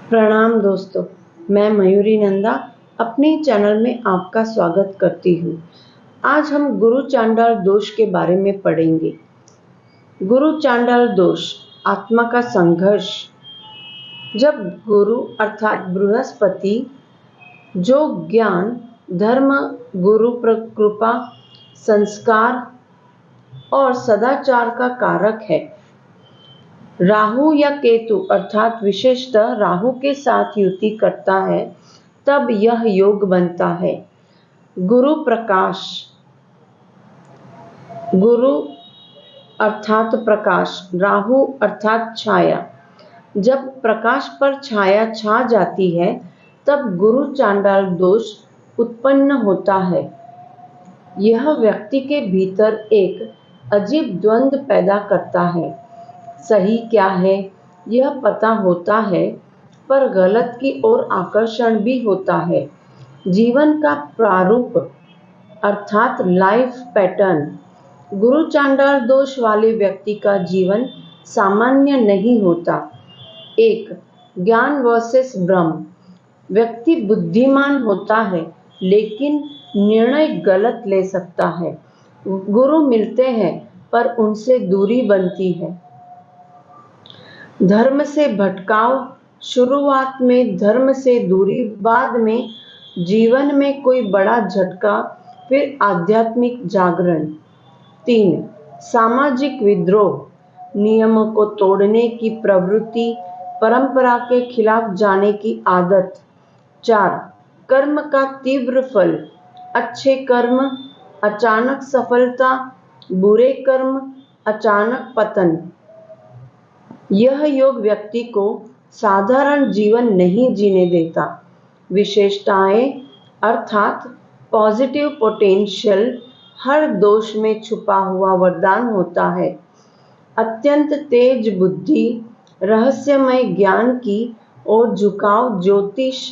प्रणाम दोस्तों, मैं मयूरी नंदा अपने चैनल में आपका स्वागत करती हूँ। आज हम गुरु चांडाल दोष के बारे में पढ़ेंगे। गुरु चांडाल दोष आत्मा का संघर्ष। जब गुरु अर्थात बृहस्पति, जो ज्ञान, धर्म, गुरु कृपा, संस्कार और सदाचार का कारक है, राहु या केतु अर्थात विशेषतः राहु के साथ युति करता है, तब यह योग बनता है। गुरु प्रकाश, गुरु अर्थात प्रकाश, राहु अर्थात छाया। जब प्रकाश पर छाया छा जाती है, तब गुरु चांडाल दोष उत्पन्न होता है। यह व्यक्ति के भीतर एक अजीब द्वंद्व पैदा करता है। सही क्या है यह पता होता है, पर गलत की ओर आकर्षण भी होता है। जीवन का प्रारूप अर्थात लाइफ पैटर्न। गुरु चांडाल दोष वाले व्यक्ति का जीवन सामान्य नहीं होता। एक, ज्ञान वर्सेस भ्रम। व्यक्ति बुद्धिमान होता है, लेकिन निर्णय गलत ले सकता है। गुरु मिलते हैं, पर उनसे दूरी बनती है। धर्म से भटकाव, शुरुआत में धर्म से दूरी, बाद में जीवन में कोई बड़ा झटका, फिर आध्यात्मिक जागरण। 3, सामाजिक विद्रोह, नियमों को तोड़ने की प्रवृत्ति, परंपरा के खिलाफ जाने की आदत। 4, कर्म का तीव्र फल, अच्छे कर्म अचानक सफलता, बुरे कर्म अचानक पतन। यह योग व्यक्ति को साधारण जीवन नहीं जीने देता। विशेषताएं अर्थात पॉजिटिव पोटेंशियल हर दोष में छुपा हुआ वरदान होता है। अत्यंत तेज बुद्धि, रहस्यमय ज्ञान की ओर झुकाव, ज्योतिष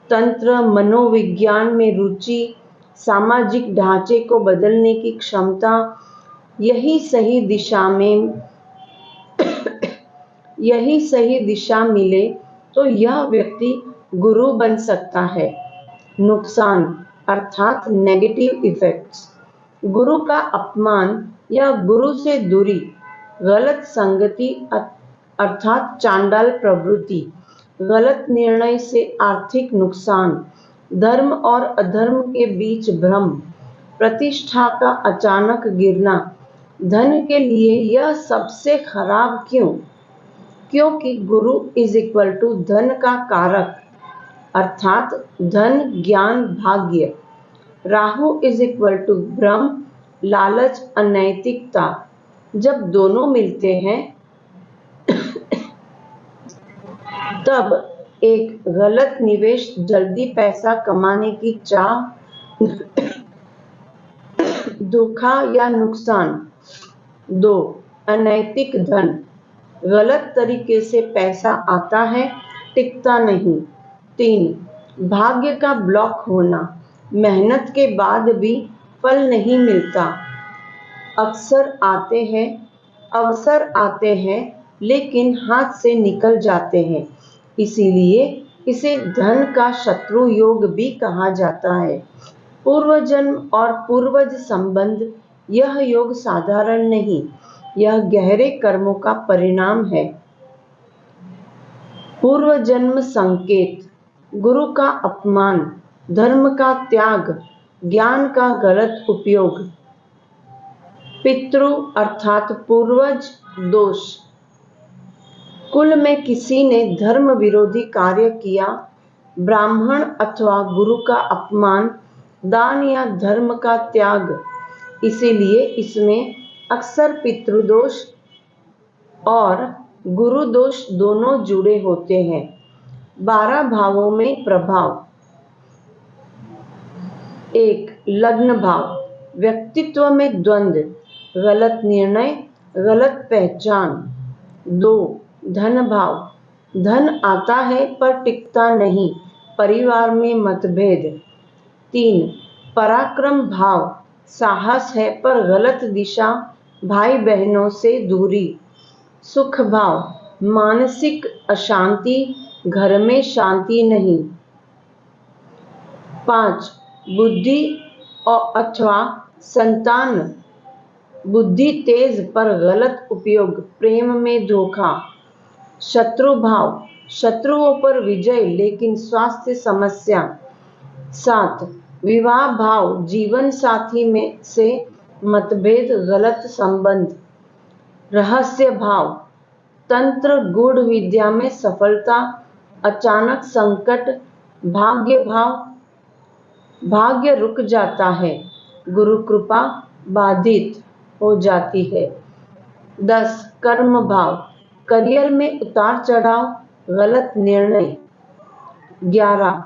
तंत्र, मनोविज्ञान में रुचि, सामाजिक ढांचे को बदलने की क्षमता। यही सही दिशा मिले तो यह व्यक्ति गुरु बन सकता है। नुकसान अर्थात नेगेटिव इफेक्ट्स, गुरु का अपमान या गुरु से दूरी, गलत संगति अर्थात चांडाल प्रवृत्ति, गलत निर्णय से आर्थिक नुकसान, धर्म और अधर्म के बीच भ्रम, प्रतिष्ठा का अचानक गिरना। धन के लिए यह सबसे खराब क्यों? क्योंकि गुरु इज इक्वल टू धन का कारक अर्थात धन, ज्ञान, भाग्य। राहु इज इक्वल टू भ्रम, लालच, अनैतिकता। जब दोनों मिलते हैं तब एक, गलत निवेश, जल्दी पैसा कमाने की चाह, धोखा या नुकसान। 2, अनैतिक धन, गलत तरीके से पैसा आता है, टिकता नहीं। 3, भाग्य का ब्लॉक होना, मेहनत के बाद भी फल नहीं मिलता। अवसर आते हैं लेकिन हाथ से निकल जाते हैं, इसीलिए इसे धन का शत्रु योग भी कहा जाता है। पूर्व जन्म और पूर्वज संबंध, यह योग साधारण नहीं, यह गहरे कर्मों का परिणाम है। पूर्व जन्म संकेत, गुरु का अपमान, धर्म का त्याग, ज्ञान का गलत उपयोग। पितृ अर्थात पूर्वज दोष, कुल में किसी ने धर्म विरोधी कार्य किया, ब्राह्मण अथवा गुरु का अपमान, दान या धर्म का त्याग, इसीलिए इसमें अक्सर पितृदोष और गुरु दोष दोनों जुड़े होते हैं। 12 भावों में प्रभाव। 1, लग्न भाव, व्यक्तित्व में द्वंद्व, गलत निर्णय, गलत पहचान। 2, धन भाव, धन आता है पर टिकता नहीं, परिवार में मतभेद। 3, पराक्रम भाव, साहस है पर गलत दिशा, भाई बहनों से दूरी। सुख भाव, मानसिक अशांति, घर में शांति नहीं। 5. बुद्धि और अथवा संतान, बुद्धि तेज पर गलत उपयोग, प्रेम में धोखा। शत्रु भाव, शत्रुओं पर विजय लेकिन स्वास्थ्य समस्या। 7. विवाह भाव, जीवन साथी में से मतभेद, गलत संबंध। रहस्य भाव, तंत्र गूढ़ विद्या में सफलता, अचानक संकट। भाग्य भाव, भाग्य रुक जाता है, गुरु कृपा बाधित हो जाती है। 10. कर्म भाव, करियर में उतार चढ़ाव, गलत निर्णय। 11.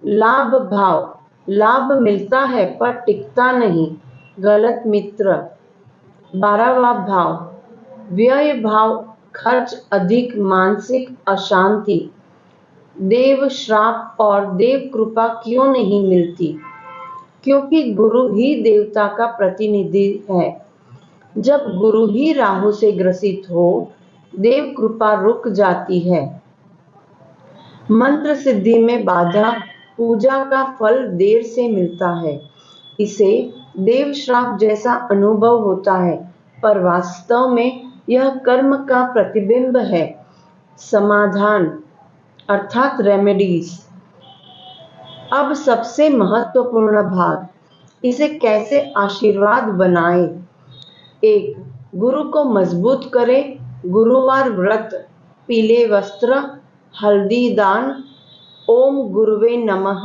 लाभ भाव, लाभ मिलता है पर टिकता नहीं, गलत मित्र। 12वां भाव, व्यय भाव, खर्च अधिक, मानसिक अशांति। देव श्राप और देव कृपा क्यों नहीं मिलती? क्योंकि गुरु ही देवता का प्रतिनिधि है। जब गुरु ही राहु से ग्रसित हो, देव कृपा रुक जाती है। मंत्र सिद्धि में बाधा, पूजा का फल देर से मिलता है, इसे देव श्राप जैसा अनुभव होता है, पर वास्तव में यह कर्म का प्रतिबिंब है। समाधान अर्थात रेमेडीज। अब सबसे महत्वपूर्ण भाग, इसे कैसे आशीर्वाद बनाए। 1. गुरु को मजबूत करें, गुरुवार व्रत, पीले वस्त्र, हल्दी दान, ओम गुरुवे नमः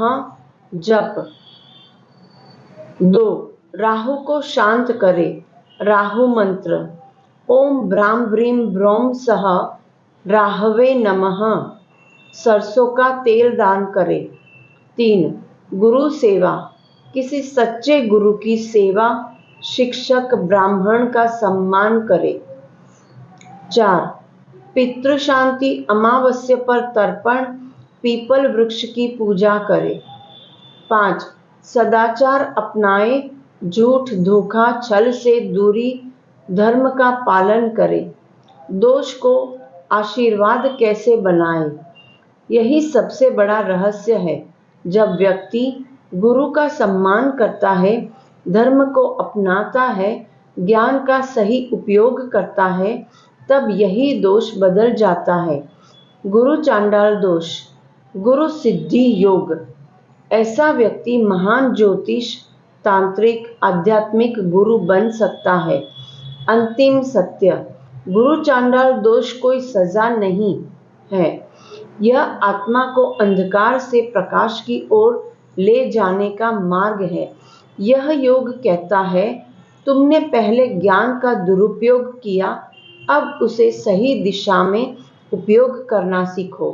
जप। 2. राहु को शांत करें, राहु मंत्र, ओम ब्राह्म ब्रीम ब्रोम सह राहवे नमः, सरसों का तेल दान करें। 3. गुरु सेवा, किसी सच्चे गुरु की सेवा, शिक्षक ब्राह्मण का सम्मान करें। 4. पितृ शांति, अमावस्या पर तर्पण, पीपल वृक्ष की पूजा करें। 5. सदाचार अपनाएं, झूठ धोखा छल से दूरी, धर्म का पालन करें। दोष को आशीर्वाद कैसे बनाएं? यही सबसे बड़ा रहस्य है। जब व्यक्ति गुरु का सम्मान करता है, धर्म को अपनाता है, ज्ञान का सही उपयोग करता है, तब यही दोष बदल जाता है। गुरु चांडाल दोष, गुरु सिद्धि योग। ऐसा व्यक्ति महान ज्योतिष, तांत्रिक, आध्यात्मिक गुरु बन सकता है। अंतिम सत्य, गुरु चांडाल दोष कोई सजा नहीं है, यह आत्मा को अंधकार से प्रकाश की ओर ले जाने का मार्ग है। यह योग कहता है, तुमने पहले ज्ञान का दुरुपयोग किया, अब उसे सही दिशा में उपयोग करना सीखो।